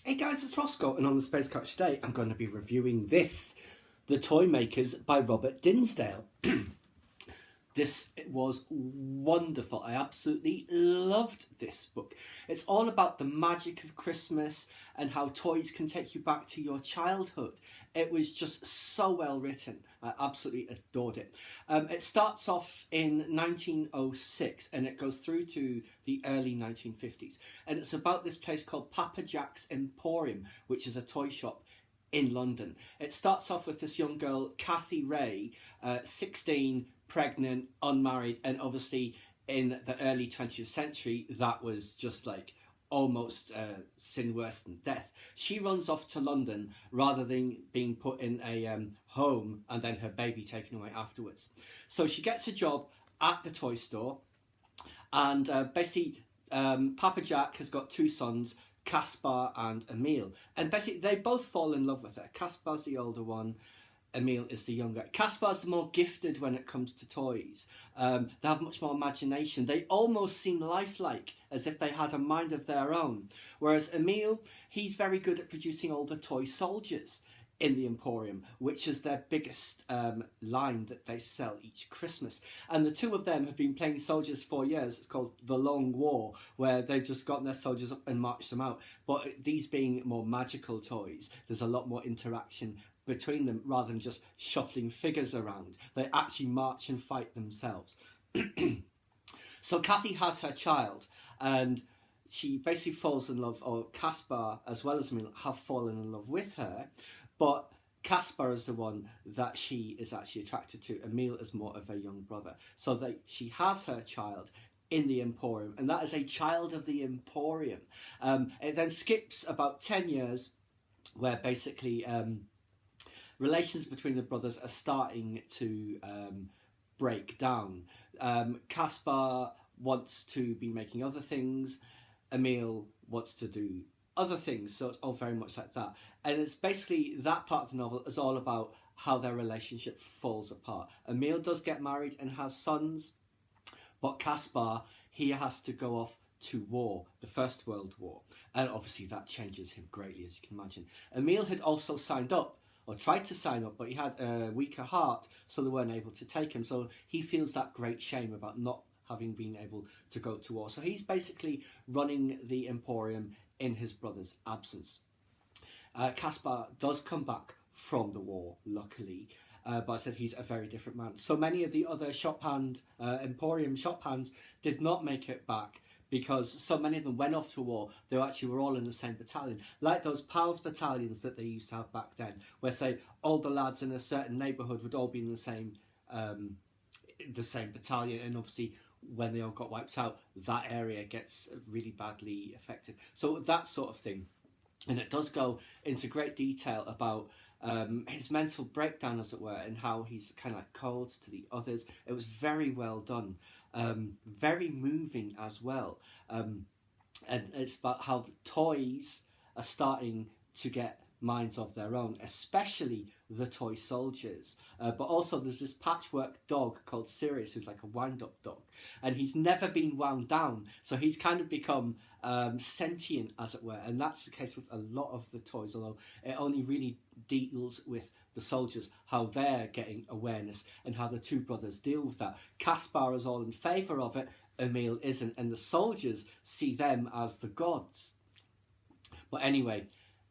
Hey guys, it's Roscoe, and on the Space Couch today, I'm going to be reviewing this, The Toy Makers by Robert Dinsdale. This was wonderful. I absolutely loved this book. It's all about the magic of Christmas and how toys can take you back to your childhood. It was just so well written. I absolutely adored it. It starts off in 1906 and it goes through to the early 1950s. And it's about this place called Papa Jack's Emporium, which is a toy shop in London. It starts off with this young girl, Kathy Ray, 16, pregnant, unmarried, and obviously in the early 20th century, that was just like almost sin worse than death. She runs off to London rather than being put in a home and then her baby taken away afterwards. So she gets a job at the toy store, and basically Papa Jack has got two sons, Caspar and Emil, and basically they both fall in love with her. Caspar's the older one, Emil is the younger. Caspar's the more gifted when it comes to toys. They have much more imagination. They almost seem lifelike, as if they had a mind of their own. Whereas Emil, he's very good at producing all the toy soldiers in the Emporium, which is their biggest line that they sell each Christmas. And the two of them have been playing soldiers for years. It's called The Long War, where they've just gotten their soldiers up and marched them out. But these being more magical toys, there's a lot more interaction between them rather than just shuffling figures around. They actually march and fight themselves. So Kathy has her child, and she basically falls in love, or Caspar as well as Emil have fallen in love with her, but Caspar is the one that she is actually attracted to. Emil is more of a young brother. So she has her child in the Emporium, and that is a child of the Emporium. It then skips about 10 years where basically relations between the brothers are starting to break down. Caspar wants to be making other things. Emil wants to do other things, so it's all very much like that. And it's basically that part of the novel is all about how their relationship falls apart. Emil does get married and has sons, but Caspar, he has to go off to war, the First World War, and obviously that changes him greatly, as you can imagine. Emil had also signed up, or tried to sign up, but he had a weaker heart, so they weren't able to take him. So he feels that great shame about not having been able to go to war. So he's basically running the Emporium in his brother's absence. Caspar does come back from the war, luckily, but I said he's a very different man. So many of the other Emporium shop hands did not make it back, because so many of them went off to war. They actually were all in the same battalion, like those PALS battalions that they used to have back then, where say all the lads in a certain neighbourhood would all be in the same battalion, and obviously when they all got wiped out, that area gets really badly affected. So that sort of thing. And it does go into great detail about his mental breakdown, as it were, and how he's kind of like cold to the others. It was very well done. Very moving as well. And it's about how the toys are starting to get minds of their own, especially the toy soldiers. But also there's this patchwork dog called Sirius, who's like a wind-up dog, and he's never been wound down, so he's kind of become sentient, as it were. And that's the case with a lot of the toys, although it only really deals with the soldiers, how they're getting awareness and how the two brothers deal with that. Caspar is all in favour of it, Emil isn't, and the soldiers see them as the gods. But anyway,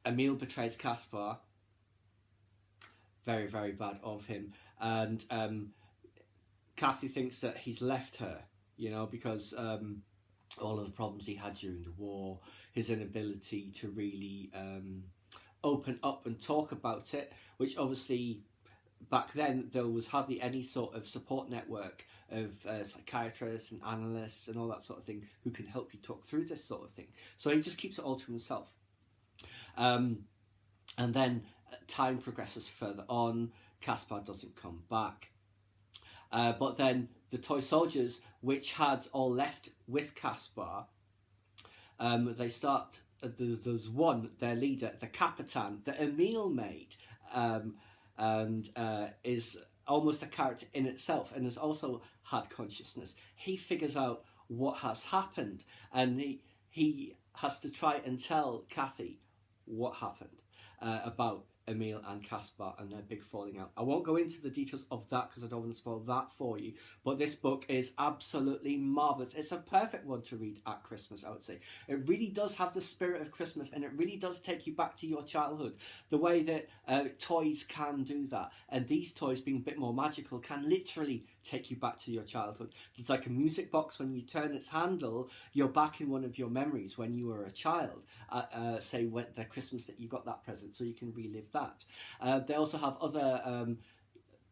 Emil betrays Caspar. Very, very bad of him. And Kathy thinks that he's left her, because all of the problems he had during the war, his inability to really open up and talk about it, which obviously back then there was hardly any sort of support network of psychiatrists and analysts and all that sort of thing who can help you talk through this sort of thing. So he just keeps it all to himself. And then time progresses further on. Caspar doesn't come back. But then the toy soldiers, which had all left with Caspar, they start. There's one, their leader, the Capitan, that Emil made, and is almost a character in itself, and has also had consciousness. He figures out what has happened, and he has to try and tell Kathy what happened about Emil and Caspar and their big falling out. I won't go into the details of that because I don't want to spoil that for you, but this book is absolutely marvellous. It's a perfect one to read at Christmas, I would say. It really does have the spirit of Christmas, and it really does take you back to your childhood. The way that toys can do that, and these toys being a bit more magical, can literally take you back to your childhood. It's like a music box. When you turn its handle, you're back in one of your memories when you were a child. Say when the Christmas that you got that present, so you can relive that. They also have other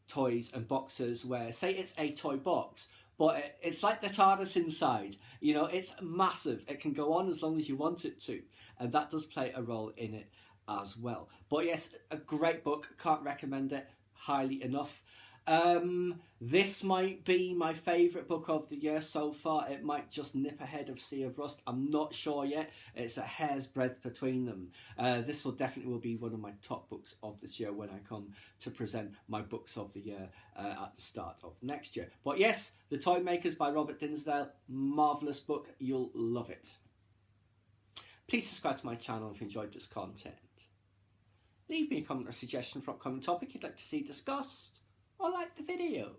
toys and boxes where, say it's a toy box, but it's like the TARDIS inside. You know, it's massive. It can go on as long as you want it to, and that does play a role in it as well. But yes, a great book. Can't recommend it highly enough. This might be my favourite book of the year so far. It might just nip ahead of Sea of Rust. I'm not sure yet. It's a hair's breadth between them. This will definitely be one of my top books of this year when I come to present my books of the year at the start of next year. But yes, The Toy Makers by Robert Dinsdale. Marvellous book. You'll love it. Please subscribe to my channel if you enjoyed this content. Leave me a comment or suggestion for an upcoming topic you'd like to see discussed, or like the video.